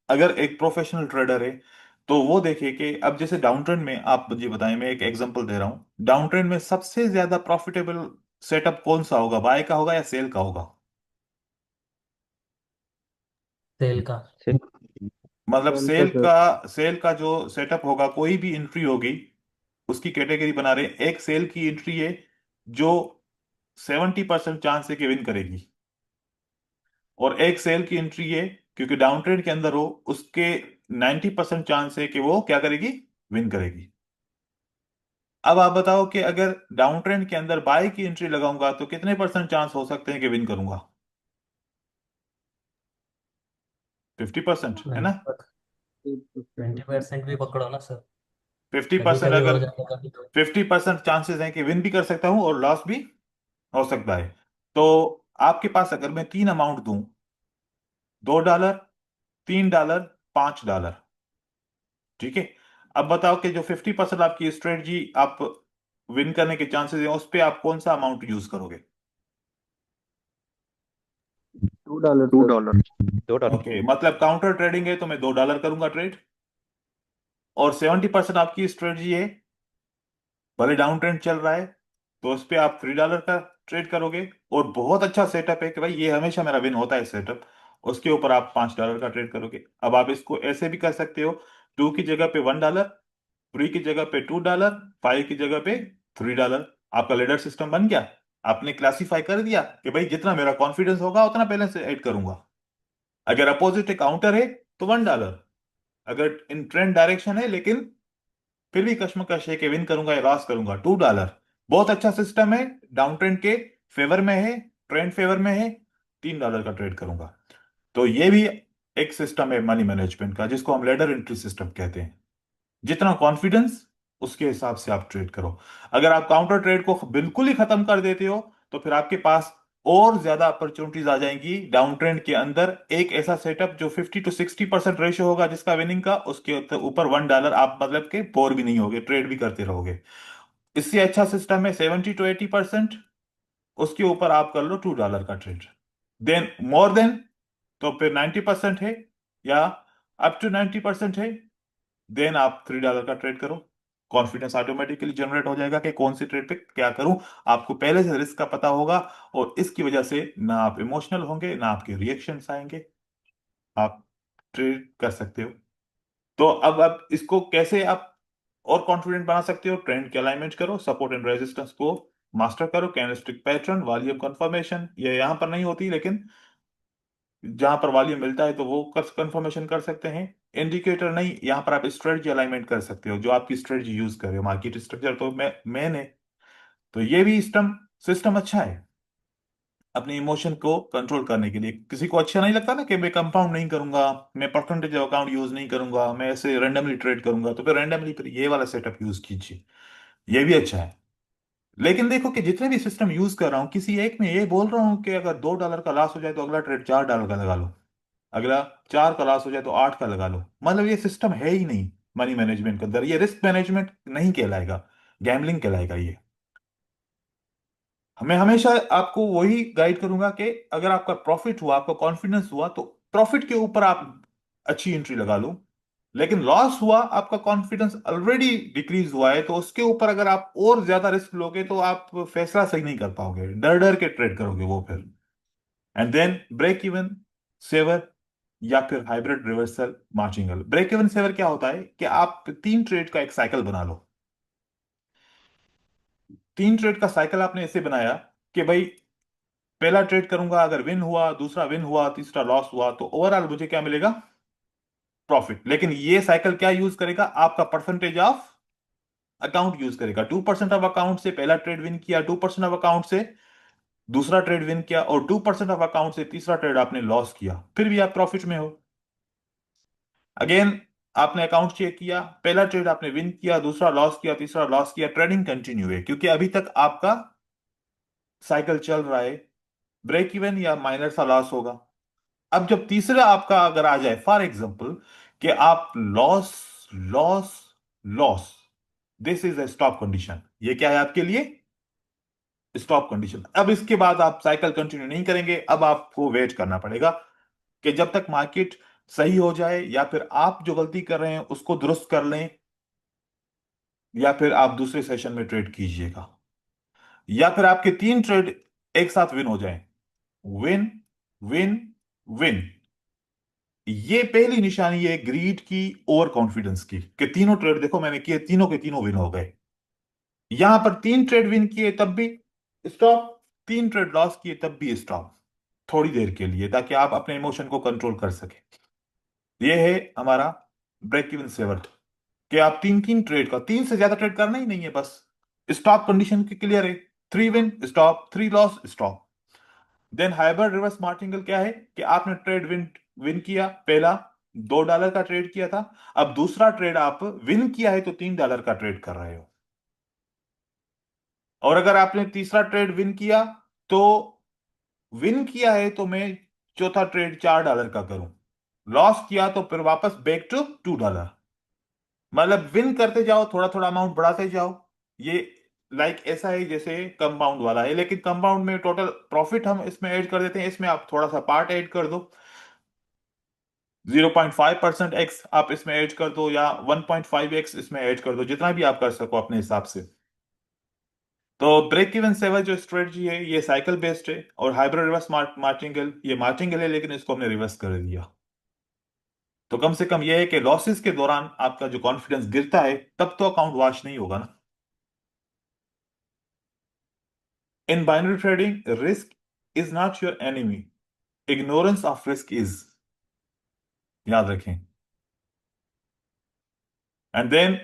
अगर एक प्रोफेशनल ट्रेडर है तो वो देखिए कि अब जैसे डाउन ट्रेंड में, आप मुझे बताएं, मैं एक एग्जांपल दे रहा हूं, डाउन ट्रेंड में सबसे ज्यादा प्रॉफिटेबल सेटअप कौन सा होगा? बाय का होगा या सेल का होगा? सेल का। मतलब सेल का सर। सेल का जो सेटअप होगा, कोई भी एंट्री होगी, उसकी कैटेगरी बना रहे हैं। एक सेल की एंट्री है जो 70% चांस है कि विन करेगी, और एक सेल की एंट्री है क्योंकि डाउन ट्रेंड के अंदर हो, उसके 90% चांस है कि वो क्या करेगी? विन करेगी। अब आप बताओ कि अगर डाउन ट्रेंड के अंदर बाय की एंट्री लगाऊंगा तो कितने परसेंट चांस हो सकते हैं कि विन करूंगा? 50% है ना? 20% भी पकड़ो ना सर। फिफ्टी कभी परसेंट कभी अगर हो जाएगा कभी तो। 50% चांसेस हैं कि विन भी कर सकता हूं और लॉस भी हो सकता है। तो आपके पास अगर मैं तीन अमाउंट दूं, $2, $3, $5, ठीक है। अब बताओ कि जो 50% आपकी स्ट्रेटजी आप विन करने के चांसेस हैं, उस पे आप कौन सा अमाउंट यूज करोगे? $2 two sir. Dollar 2 dollar okay, मतलब काउंटर ट्रेडिंग है तो मैं $2 करूंगा ट्रेड। और 70% आपकी स्ट्रेटजी है, भले डाउन ट्रेंड चल रहा है तो उस पे आप $3 का ट्रेड करोगे, और बहुत अच्छा सेटअप है कि भाई ये हमेशा मेरा विन होता है सेटअप, उसके ऊपर आप $5 का ट्रेड करोगे। अब आप इसको ऐसे भी कर सकते हो, टू की जगह पे $1, थ्री की जगह पे $2, फाइव की जगह पे $3। आपका लेडर सिस्टम बन गया। आपने क्लासिफाई कर दिया कि भाई जितना मेरा कॉन्फिडेंस होगा उतना बैलेंस ऐड करूंगा। अगर अपोजिट काउंटर है तो $1। अगर इन ट्रेंड डायरेक्शन है लेकिन फिर भी कश्मकश है कि विन करूंगा या लॉस करूंगा, $2। बहुत अच्छा सिस्टम है, डाउन ट्रेंड के फेवर में है, ट्रेंड फेवर में है, $3 का ट्रेड करूंगा। तो ये भी एक सिस्टम है मनी मैनेजमेंट का, जिसको हम लेडर एंट्री सिस्टम कहते हैं। जितना कॉन्फिडेंस, उसके हिसाब से आप ट्रेड करो। अगर आप काउंटर ट्रेड को बिल्कुल ही खत्म कर देते हो तो फिर आपके पास और ज्यादा अपॉर्चुनिटीज आ जाएंगी डाउन ट्रेंड के अंदर। एक ऐसा सेटअप जो 50 to 60% रेशियो होगा जिसका विनिंग का, उसके ऊपर $1 आप मतलब के बोर भी नहीं होगे, ट्रेड भी करते रहोगे। इससे अच्छा सिस्टम है 70 to 80%, उसके ऊपर आप कर लो $2 का ट्रेड। देन मोर देन, तो फिर 90% है या अप टू 90% है, देन आप $3 का ट्रेड करो। कॉन्फिडेंस ऑटोमेटिकली जनरेट हो जाएगा कि कौन सी ट्रेड पे क्या करूं। आपको पहले से रिस्क का पता होगा, और इसकी वजह से ना आप इमोशनल होंगे ना आपके रिएक्शंस आएंगे, आप ट्रेड कर सकते हो। तो अब इसको कैसे आप और कॉन्फिडेंट बना सकते हो? ट्रेंड के अलाइनमेंट करो, सपोर्ट एंड रेजिस्टेंस को मास्टर करो, कैंडलस्टिक पैटर्न, वॉल्यूम कंफर्मेशन, ये यहां पर नहीं होती, लेकिन जहां पर वॉल्यूम मिलता है तो वो कंफर्मेशन कर सकते हैं। इंडिकेटर नहीं, यहां पर आप स्ट्रेटजी अलाइनमेंट कर सकते हो, जो आपकी स्ट्रेटजी यूज कर रहे हो। मार्केट स्ट्रक्चर तो मेन है, तो ये भी सिस्टम सिस्टम अच्छा है अपने इमोशन को कंट्रोल करने के लिए। किसी को अच्छा नहीं लगता ना कि मैं कंपाउंड नहीं करूंगा, मैं परसेंटेज अकाउंट यूज नहीं करूंगा, मैं ऐसे रैंडमली ट्रेड करूंगा, तो फिर रैंडमली फिर ये वाला सेटअप यूज कीजिए, ये भी अच्छा है। लेकिन देखो कि जितने भी सिस्टम यूज कर रहा हूं, किसी एक में ये बोल रहा हूं कि अगर $2 का लॉस हो जाए तो अगला ट्रेड $4 का लगा लो, अगला 4 का लॉस हो जाए तो 8 का लगा लो। मतलब ये सिस्टम है ही नहीं मनी मैनेजमेंट के अंदर, ये रिस्क मैनेजमेंट नहीं कहलाएगा, गैम्बलिंग कहलाएगा ये। मैं हमेशा आपको वही गाइड करूंगा कि अगर आपका प्रॉफिट हुआ, आपका कॉन्फिडेंस हुआ, तो प्रॉफिट के ऊपर आप अच्छी एंट्री लगा लो। लेकिन लॉस हुआ, आपका कॉन्फिडेंस ऑलरेडी डिक्रीज हुआ है, तो उसके ऊपर अगर आप और ज्यादा रिस्क लोगे तो आप फैसला सही नहीं कर पाओगे, डर डर के ट्रेड करोगे वो फिर। And then break even saver या फिर hybrid reversal marginal. Break even saver क्या होता है कि आप 3 ट्रेड का एक साइकिल बना लो। 3 ट्रेड का साइकिल आपने ऐसे बनाया कि भाई पहला ट्रेड करूंगा, अगर विन हुआ, दूसरा विन हुआ, तीसरा लॉस हुआ, तो ओवरऑल मुझे क्या मिलेगा? प्रॉफिट। लेकिन ये साइकिल क्या यूज करेगा? आपका परसेंटेज ऑफ अकाउंट यूज करेगा। 2% ऑफ अकाउंट से पहला ट्रेड विन किया, 2% ऑफ अकाउंट से दूसरा ट्रेड विन किया, और 2% ऑफ अकाउंट से तीसरा ट्रेड आपने लॉस किया, फिर भी आप प्रॉफिट में हो। अगेन आपने अकाउंट चेक किया, पहला ट्रेड आपने विन किया, दूसरा लॉस किया, तीसरा लॉस किया, ट्रेडिंग कंटिन्यू है क्योंकि अभी तक आपका साइकिल चल रहा है। ब्रेक इवन या माइनर सा लॉस होगा। अब जब तीसरा आपका अगर आ जाए, फॉर एग्जांपल कि आप loss loss loss, this is a stop condition. ये क्या है आपके लिए? Stop condition. अब इसके बाद आप साइकिल कंटिन्यू नहीं करेंगे, अब आपको वेट करना पड़ेगा कि जब तक मार्केट सही हो जाए, या फिर आप जो गलती कर रहे हैं उसको दुरुस्त कर लें, या फिर आप दूसरे सेशन में ट्रेड कीजिएगा, या फिर आपके 3 ट्रेड एक साथ विन हो जाएं। विन विन विन, ये पहली निशानी है ग्रीड की, ओवर कॉन्फिडेंस की, कि तीनों ट्रेड देखो मैंने किए, तीनों के तीनों विन हो गए। यहां पर 3 ट्रेड विन किए तब भी स्टॉप, 3 ट्रेड लॉस किए तब भी स्टॉप, थोड़ी देर के लिए, ताकि आप अपने इमोशन को कंट्रोल कर सके। ये है हमारा ब्रेक इवन सेवर, कि आप 3 3 ट्रेड का, 3 से ज्यादा ट्रेड करना ही नहीं है, बस स्टॉप कंडीशन की क्लियर है। 3 win stop, 3 loss stop. Then hybrid reverse martingale क्या है कि आपने ट्रेड विन विन किया, पहला $2 का ट्रेड किया था, अब दूसरा ट्रेड आप विन किया है तो $3 का ट्रेड कर रहे हो। और अगर आपने तीसरा ट्रेड विन किया, तो विन किया है तो मैं चौथा ट्रेड $4 का करूं, लॉस किया तो फिर वापस बैक टू $2। मतलब विन करते जाओ, थोड़ा थोड़ा अमाउंट बढ़ाते जाओ। ये लाइक ऐसा है जैसे कंपाउंड वाला है, लेकिन कंपाउंड में टोटल प्रॉफिट हम इसमें ऐड कर देते हैं, इसमें आप थोड़ा सा पार्ट ऐड कर दो, 0.5% एक्स आप इसमें ऐड कर दो, या 1.5x इसमें ऐड कर दो, जितना भी आप कर सको अपने हिसाब से। तो ब्रेक इवन सेवर जो स्ट्रेटजी है ये साइकिल बेस्ड है, और हाइब्रिड रिवर्स मार्टिंगल ये मार्टिंगल है, लेकिन इसको हमने रिवर्स कर दिया। तो कम से कम यह है कि लॉसेस के दौरान आपका जो कॉन्फिडेंस गिरता है, तब तो अकाउंट वॉश नहीं होगा ना। In binary trading risk is not your enemy, ignorance of risk is, याद रखें। And then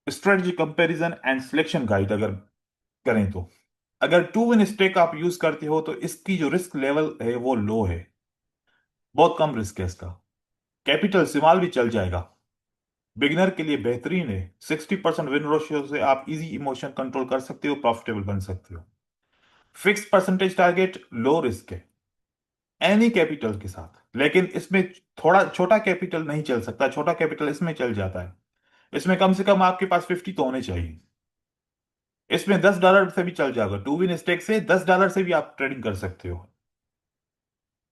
strategy comparison and selection guide अगर करें तो, अगर टू विन स्टेक आप यूज करते हो तो इसकी जो रिस्क लेवल है वो लो है, बहुत कम रिस्क है इसका, कैपिटल इस्तेमाल भी चल जाएगा, बिगिनर के लिए बेहतरीन है। 60% विन रेशियो से आप इजी इमोशन कंट्रोल कर सकते हो, प्रॉफिटेबल बन सकते हो। Fix percentage target low risk है एनी कैपिटल के साथ, लेकिन इसमें थोड़ा छोटा कैपिटल नहीं चल सकता, छोटा कैपिटल इसमें चल जाता है। इसमें कम से कम आपके पास 50 तो होने चाहिए। इसमें $10 से भी चल जाएगा, टू विन स्टेक से $10 से भी आप ट्रेडिंग कर सकते हो।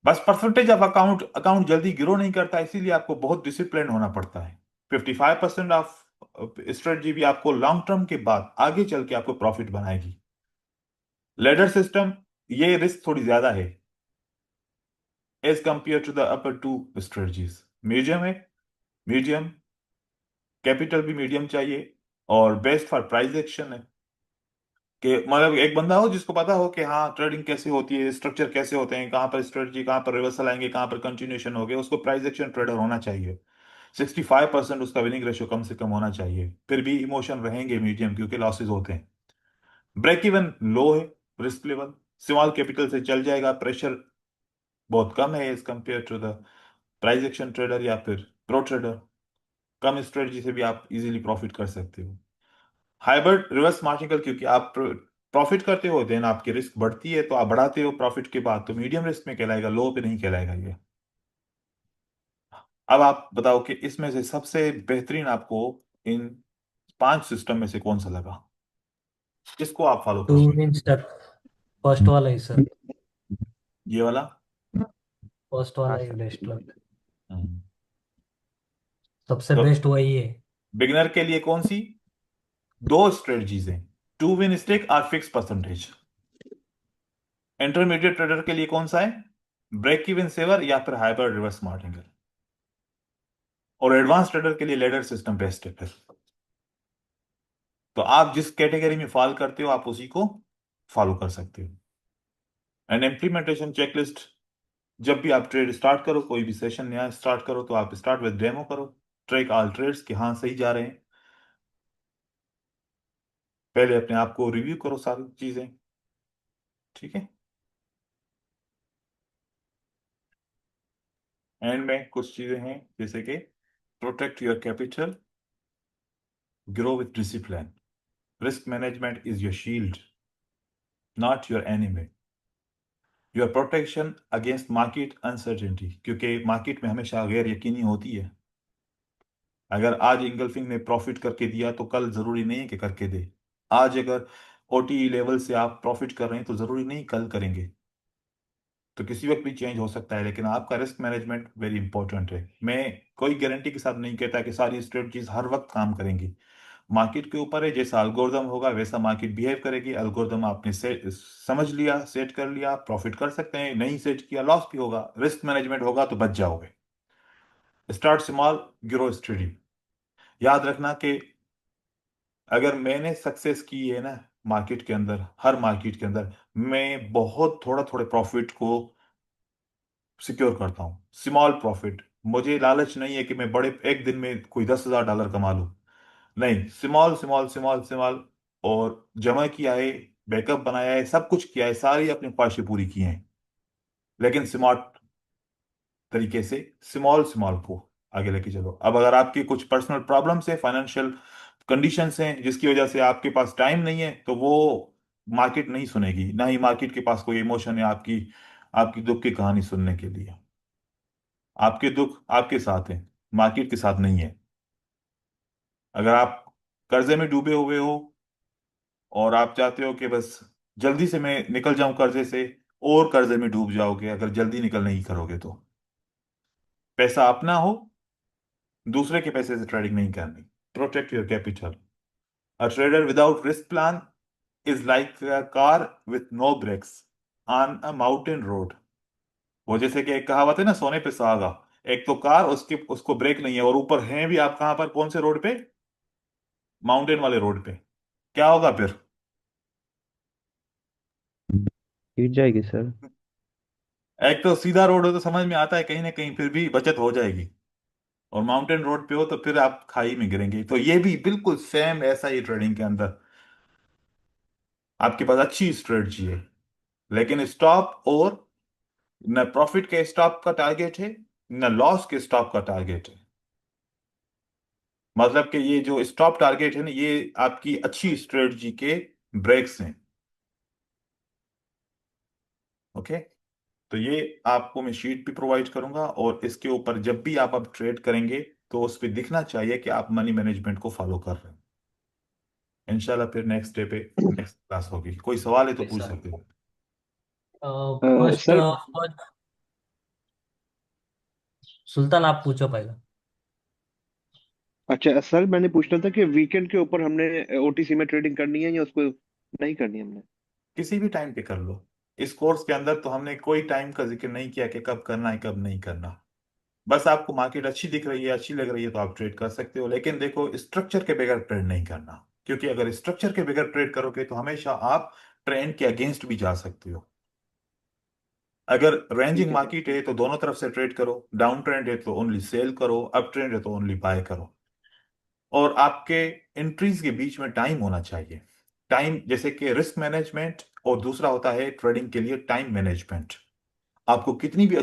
बस परसेंटेज ऑफ अकाउंट अकाउंट जल्दी ग्रो नहीं करता, इसीलिए आपको बहुत डिसिप्लिन होना पड़ता है। 55% ऑफ स्ट्रेटजी भी आपको लॉन्ग टर्म के बाद आगे चल के आपको प्रॉफिट बनाएगी। लेडर सिस्टम, ये रिस्क थोड़ी ज्यादा है as compare to the upper two strategies. Medium है, मीडियम कैपिटल भी मीडियम चाहिए, और बेस्ट फॉर प्राइस एक्शन है कि मतलब एक बंदा हो जिसको पता हो कि हाँ ट्रेडिंग कैसे होती है, स्ट्रक्चर कैसे होते हैं, कहाँ पर स्ट्रेटजी, कहाँ पर रिवर्सल आएंगे, कहाँ पर कंटिन्यूशन हो गया, उसको प्राइस एक्शन ट्रेडर होना चाहिए। 65% उसका विनिंग रेशियो कम से कम होना चाहिए, फिर भी इमोशन रहेंगे मीडियम क्योंकि लॉसेज होते हैं। ब्रेक इवन लो है, रिस्क लेवल स्मॉल कैपिटल से चल जाएगा, प्रेशर बहुत कम है as compare to the price action trader या फिर प्रो ट्रेडर। कम स्ट्रेटजी से भी आप इजीली प्रॉफिट कर सकते हो। हाइब्रिड रिवर्स मार्जिनल, क्योंकि आप प्रॉफिट करते हो देन आपकी रिस्क बढ़ती है, तो आप बढ़ाते हो प्रॉफिट के बाद, तो मीडियम रिस्क में कहलाएगा, लो पे नहीं कहलाएगा ये। अब आप बताओ कि इसमें से सबसे बेहतरीन आपको इन 5 सिस्टम में से कौन सा लगा, किसको आप फॉलो टू करोगे? विन स्टेप, फर्स्ट वाला ही सर। ये वाला? फर्स्ट हाँ वाला ही सर। बेस्ट लगता है। हम्म। सबसे तो बेस्ट वही है। बिगिनर के लिए कौन सी दो स्ट्रेटजीज हैं? टू विन स्टेक और फिक्स परसेंटेज। इंटरमीडिएट ट्रेडर के लिए कौन सा है? ब्रेक इवन सेवर या फिर हाइब्रिड रिवर्स मार्जिनल। और एडवांस ट्रेडर के लिए लेडर सिस्टम बेस्ट है फिर। तो आप जिस कैटेगरी में फॉल करते हो आप उसी को फॉलो कर सकते हो। एंड इम्प्लीमेंटेशन चेकलिस्ट, जब भी आप ट्रेड स्टार्ट करो, कोई भी सेशन नया स्टार्ट करो, तो आप स्टार्ट विद डेमो करो, ट्रैक ऑल ट्रेड्स कि हाँ सही जा रहे हैं। पहले अपने आप को रिव्यू करो सारी चीजें, ठीक है। एंड में कुछ चीजें हैं जैसे कि protect your capital, grow with discipline, risk management is your shield not your enemy, your protection against market uncertainty, क्योंकि मार्केट में हमेशा गैर यकीनी होती है। अगर आज इंगल्फिंग ने प्रॉफिट करके दिया तो कल जरूरी नहीं है कि करके दे। आज अगर ओटी लेवल से आप प्रॉफिट कर रहे हैं तो जरूरी नहीं कल करेंगे, तो किसी वक्त भी चेंज हो सकता है। लेकिन आपका रिस्क मैनेजमेंट वेरी इंपॉर्टेंट है। मैं कोई गारंटी के साथ नहीं कहता कि सारी स्ट्रेटजीज हर वक्त काम करेंगी, मार्केट के ऊपर है, जैसा एल्गोरिदम होगा वैसा मार्केट बिहेव करेगी। एल्गोरिदम आपने सेट समझ लिया, सेट कर लिया, प्रॉफिट कर सकते हैं, नहीं सेट किया लॉस भी होगा, रिस्क मैनेजमेंट होगा तो बच जाओगे। Start small, grow study. याद रखना कि अगर मैंने सक्सेस की है ना मार्केट के अंदर, हर मार्केट के अंदर मैं बहुत थोड़ा थोड़े प्रॉफिट को सिक्योर करता हूँ, स्मॉल प्रॉफिट। मुझे लालच नहीं है कि मैं बड़े एक दिन में कोई $10,000 कमा लूं, नहीं, स्मॉल स्मॉल स्मॉल स्मॉल। और जमा किया है, बैकअप बनाया है, सब कुछ किया है, सारी अपनी ख्वाहिशें पूरी की हैं, लेकिन स्मार्ट तरीके से स्मॉल स्मॉल को आगे लेके चलो। अब अगर आपकी कुछ पर्सनल प्रॉब्लम्स है, फाइनेंशियल कंडीशंस हैं जिसकी वजह से आपके पास टाइम नहीं है, तो वो मार्केट नहीं सुनेगी, ना ही मार्केट के पास कोई इमोशन है आपकी आपकी दुख की कहानी सुनने के लिए। आपके दुख आपके साथ है, मार्केट के साथ नहीं है। अगर आप कर्जे में डूबे हुए हो और आप चाहते हो कि बस जल्दी से मैं निकल जाऊं कर्जे से, और कर्जे में डूब जाओगे अगर जल्दी निकल नहीं करोगे तो। पैसा अपना हो, दूसरे के पैसे से ट्रेडिंग नहीं करनी। Protect your capital. A trader without risk plan is like a car with no brakes on a mountain road. वो जैसे कि एक कहावत है ना, सोने पे सुहागा। एक तो कार, उसके उसको ब्रेक नहीं है, और ऊपर हैं भी आप कहां पर, कौन से रोड पे? माउंटेन वाले रोड पे। क्या होगा फिर? गिर जाएगी सर। एक तो सीधा रोड हो तो समझ में आता है कहीं ना कहीं फिर भी बचत हो जाएगी, और माउंटेन रोड पे हो तो फिर आप खाई में गिरेंगे। तो ये भी बिल्कुल सेम ऐसा ही ट्रेडिंग के अंदर आपके पास अच्छी स्ट्रेटजी है, लेकिन स्टॉप, और न प्रॉफिट के स्टॉप का टारगेट है, न लॉस के स्टॉप का टारगेट है। मतलब कि ये जो स्टॉप टारगेट है ना, ये आपकी अच्छी स्ट्रेटजी के ब्रेक्स हैं। ओके। तो ये आपको मैं शीट भी प्रोवाइड करूंगा, और इसके ऊपर जब भी आप अब ट्रेड करेंगे तो उस पर दिखना चाहिए कि आप मनी मैनेजमेंट को फॉलो कर रहे हैं। इंशाल्लाह फिर नेक्स्ट डे पे नेक्स्ट क्लास होगी। कोई सवाल है तो पूछ सकते हो। फर्स्ट सर सुल्तान आप पूछो पहले। अच्छा सर, मैंने पूछना था कि वीकेंड के ऊपर हमने ओटीसी में ट्रेडिंग करनी है या उसको नहीं करनी हमने? किसी भी टाइम पे कर लो। इस कोर्स के अंदर तो हमने कोई टाइम का जिक्र नहीं किया कि कब करना है कब नहीं करना। बस आपको मार्केट अच्छी दिख रही है, अच्छी लग रही है तो आप ट्रेड कर सकते हो, लेकिन देखो स्ट्रक्चर के बगैर ट्रेड नहीं करना। क्योंकि अगर स्ट्रक्चर के बगैर ट्रेड करोगे तो हमेशा आप ट्रेंड के अगेंस्ट भी जा सकते हो। अगर रेंजिंग ठीक है सर। मार्केट है तो दोनों तरफ से ट्रेड करो, डाउन ट्रेंड है तो ओनली सेल करो, अप ट्रेंड है तो ओनली बाय करो। और आपके एंट्रीज के बीच में टाइम होना चाहिए। टाइम जैसे कि रिस्क मैनेजमेंट, और दूसरा होता है ट्रेडिंग के लिए टाइम मैनेजमेंट। आपको कितनी भी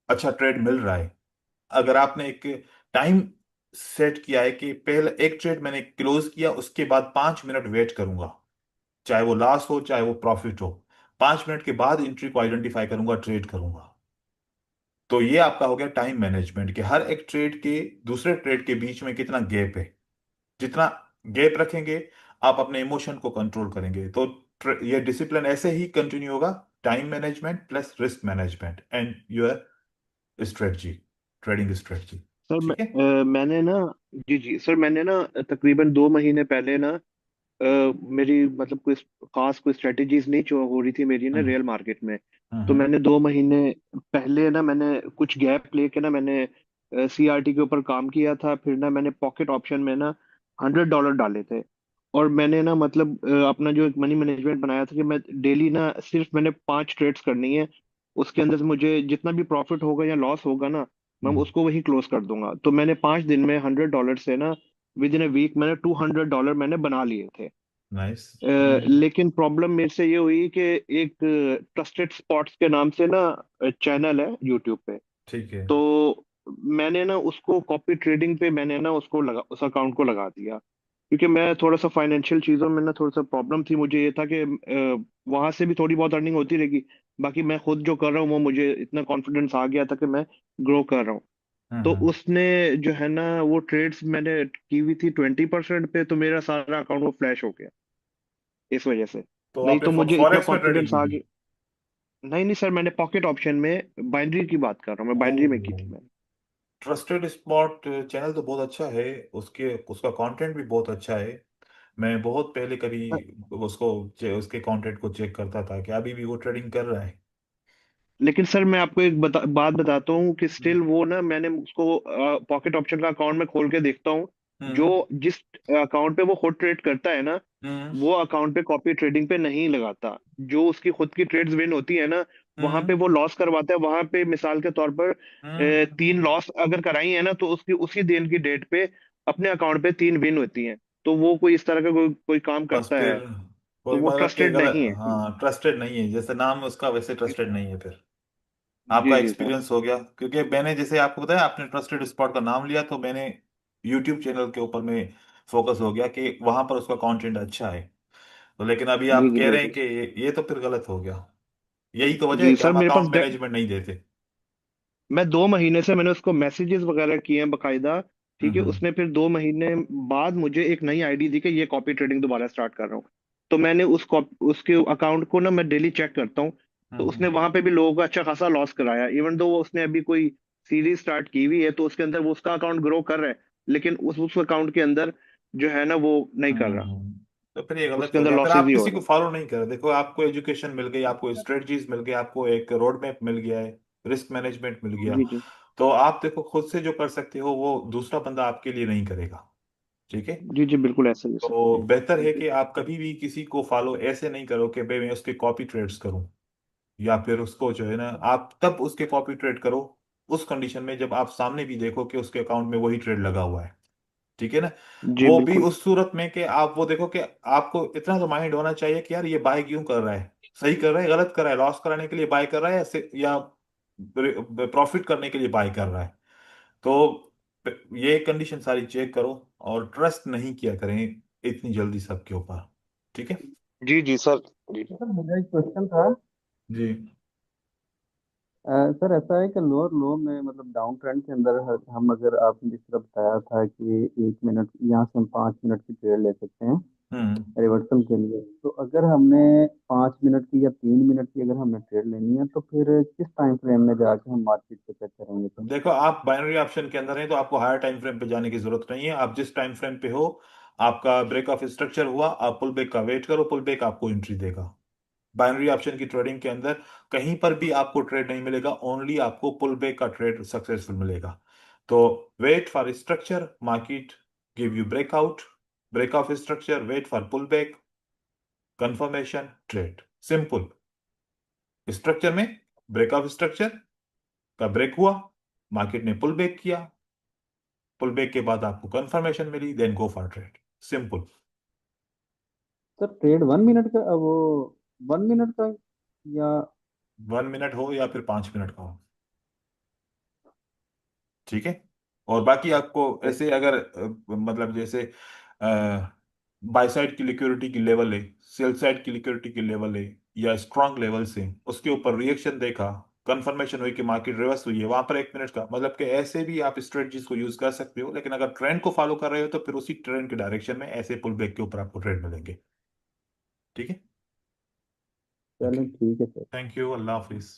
अच्छा ट्रेड मिल रहा है, अगर आपने एक टाइम सेट किया है कि पहले एक ट्रेड मैंने क्लोज किया उसके बाद 5 मिनट वेट करूंगा, चाहे वो लॉस हो चाहे वो प्रॉफिट हो, 5 मिनट के बाद एंट्री को आइडेंटिफाई करूंगा, ट्रेड करूंगा। तो ये आपका हो गया टाइम मैनेजमेंट, कि हर एक ट्रेड के दूसरे ट्रेड के बीच में कितना गैप है। जितना गैप रखेंगे आप अपने इमोशन को कंट्रोल करेंगे, तो ये डिसिप्लिन ऐसे ही कंटिन्यू होगा। Time management plus risk management and your strategy, trading strategy. Sir ठीक है। मैंने ना, जी जी सर, मैंने ना तकरीबन 2 महीने पहले ना मेरी मतलब कोई खास कोई स्ट्रेटजीज नहीं जो हो रही थी मेरी ना हम्म रियल मार्केट में। तो हम्म मैंने 2 महीने पहले ना मैंने कुछ गैप लेके ना मैंने सीआरटी के ऊपर काम किया था। फिर ना मैंने पॉकेट ऑप्शन में ना $100 डाले थे। और मैंने ना मतलब अपना जो एक मनी मैनेजमेंट बनाया था कि मैं डेली ना सिर्फ मैंने 5 ट्रेड्स करनी है। उसके अंदर से मुझे जितना भी प्रॉफिट होगा या लॉस होगा ना, मैं हम्म। उसको वही क्लोज कर दूंगा। तो मैंने 5 दिन में $100 से ना विद इन ए वीक मैंने $200 मैंने बना लिए थे। नाइस। लेकिन प्रॉब्लम मेरे से ये हुई कि एक ट्रस्टेड स्पॉट्स के नाम से ना चैनल है यूट्यूब पे। ठीक है। तो मैंने ना उसको कॉपी ट्रेडिंग पे मैंने ना उसको लगा, उस अकाउंट को लगा दिया। क्योंकि मैं थोड़ा सा फाइनेंशियल चीज़ों में ना थोड़ा सा प्रॉब्लम थी। मुझे ये था कि वहां से भी थोड़ी बहुत अर्निंग होती रहेगी। बाकी मैं खुद जो कर रहा हूँ वो मुझे इतना कॉन्फिडेंस आ गया था कि मैं ग्रो कर रहा हूँ। तो हम्म। उसने जो है ना वो ट्रेड्स मैंने की हुई थी 20% पे, तो मेरा सारा अकाउंट वो फ्लैश हो गया इस वजह से। तो नहीं आपने तो मुझे इतना फॉरेक्स में ट्रेडिंग कॉन्फिडेंस की आ थी? गया। नहीं नहीं सर, मैंने पॉकेट ऑप्शन में बाइनरी की बात कर रहा हूँ, मैं बाइनरी में की ओह। थी मैंने। ट्रस्टेड स्पॉट चैनल तो बहुत अच्छा है, उसके उसका कंटेंट भी बहुत अच्छा है। मैं बहुत पहले कभी उसको उसके कंटेंट को चेक करता था कि अभी भी वो ट्रेडिंग कर रहा है। लेकिन सर मैं आपको एक बात बताता हूँ कि हम्म स्टिल वो ना मैंने उसको पॉकेट ऑप्शन का अकाउंट में खोल के देखता हूँ। जो हम्म जिस अकाउंट पे वो खुद ट्रेड करता है ना, हम्म वो अकाउंट पे कॉपी ट्रेडिंग पे नहीं लगाता। जो उसकी खुद की ट्रेड्स विन होती है ना, वहां हम्म पे वो लॉस करवाता है। वहां पे मिसाल के तौर पर हम्म। 3 लॉस अगर कराई है ना, तो उसकी उसी दिन की डेट पे अपने अकाउंट पे 3 विन होती हैं। तो वो कोई इस तरह का कोई काम बस करता फिर है। तो कोई वो मतलब कि ट्रस्टेड गलत, नहीं है। हाँ ट्रस्टेड नहीं है, जैसे नाम है उसका वैसे ट्रस्टेड नहीं है फिर। आपका जी जी सर। एक्सपीरियंस हो गया, क्योंकि मैंने जैसे आपको बताया आपने ट्रस्टेड स्पॉट का नाम लिया तो मैंने यूट्यूब चैनल के ऊपर में फोकस हो गया कि वहां पर उसका कंटेंट अच्छा है। तो लेकिन अभी जी आप जी कह रहे हैं बिल्कुल। कि ये तो फिर गलत हो गया। यही तो वजह है जी कि सर हम मेरे पास अकाउंट मैनेजमेंट नहीं देते। मैं 2 महीने से मैंने उसको मैसेजेस वगैरह किए हैं बकायदा। ठीक है, हम्म उसने फिर 2 महीने बाद मुझे एक नई आईडी दी कि ये कॉपी ट्रेडिंग दोबारा स्टार्ट कर रहा हूँ। तो मैंने उसके अकाउंट को ना मैं डेली चेक करता हूँ। तो उसने हम्म वहां पे भी लोगों का अच्छा खासा लॉस कराया। इवन दो उसने अभी कोई सीरीज स्टार्ट की हुई है, तो उसके अंदर वो उसका अकाउंट ग्रो कर रहा है। लेकिन उस अकाउंट के अंदर जो है ना वो नहीं कर रहा। तो फिर ये गलत उसके हो अंदर गया, फिर लॉसेस आप ही हो किसी को रहे हैं। फॉलो नहीं कर रहे। देखो आपको एजुकेशन मिल गई, आपको स्ट्रेटजीज मिल गई, आपको एक रोड मैप मिल गया है, रिस्क मैनेजमेंट मिल गया। जी जी। तो आप देखो खुद से जो कर सकते हो वो दूसरा बंदा आपके लिए नहीं करेगा। ठीक है। जी जी बिल्कुल ऐसा ही है सर। तो बेहतर है कि आप कभी भी किसी को फॉलो ऐसे नहीं करो कि भाई मैं उसके कॉपी ट्रेड्स करूं, या फिर उसको जो है ना, आप तब उसके कॉपी ट्रेड करो उस कंडीशन में जब आप सामने भी देखो कि उसके अकाउंट में वही ट्रेड लगा हुआ है। ठीक है ना। जी वो भी बिल्कुल। उस सूरत में कि आप वो देखो कि आपको इतना तो माइंड होना चाहिए कि यार ये बाय क्यों कर रहा है, सही कर रहा है गलत कर रहा है, लॉस कराने के लिए बाय कर रहा है या प्रॉफिट करने के लिए बाय कर रहा है। तो ये कंडीशन सारी चेक करो, और ट्रस्ट नहीं किया करें इतनी जल्दी सबके ऊपर। ठीक है। जी जी सर। जी सर मेरा एक क्वेश्चन था जी। सर ऐसा है कि लोअर लो में मतलब डाउन ट्रेंड के अंदर हम अगर आपने जिस तरह बताया था कि 1 मिनट यहाँ से हम 5 मिनट की ट्रेड ले सकते हैं हम्म। रिवर्सल के लिए, तो अगर हमने 5 मिनट की या 3 मिनट की अगर हमने ट्रेड लेनी है तो फिर किस टाइम फ्रेम में जाके हम मार्केट को चेक करेंगे सर? देखो, आप बाइनरी ऑप्शन के अंदर हैं तो आपको हायर टाइम फ्रेम पे जाने की जरूरत नहीं है। आप जिस टाइम फ्रेम पे हो, आपका ब्रेक ऑफ स्ट्रक्चर हुआ, आप पुल बैक का वेट करो, पुल बैक आपको एंट्री देगा। बाइनरी ऑप्शन की ट्रेडिंग के अंदर कहीं पर भी आपको ट्रेड नहीं मिलेगा, ओनली आपको पुल बैक का ट्रेड सक्सेसफुल मिलेगा। तो wait for structure, market give you breakout, break of structure, wait for pull back, confirmation, trade. Simple. Structure में ब्रेक ऑफ स्ट्रक्चर का ब्रेक हुआ, मार्केट ने पुल बैक किया, पुल बैक के बाद आपको कंफर्मेशन मिली, then go for trade. Simple. Sir trade 1 minute का वो 1 मिनट का या 1 मिनट हो या फिर 5 मिनट का हो, ठीक है। और बाकी आपको ऐसे अगर मतलब जैसे बाय साइड की लिक्विडिटी की लेवल है, सेल साइड की लिक्विडिटी की लेवल है, या स्ट्रांग लेवल से उसके ऊपर रिएक्शन देखा, कंफर्मेशन हुई कि मार्केट रिवर्स हुई है, वहां पर 1 मिनट का मतलब कि ऐसे भी आप स्ट्रेटजीज को यूज कर सकते हो। लेकिन अगर ट्रेंड को फॉलो कर रहे हो तो फिर उसी ट्रेंड के डायरेक्शन में ऐसे पुल बैक के ऊपर आपको ट्रेड मिलेंगे। ठीक है। ओके। चलें ठीक है sir. Thank you. Allah Hafiz.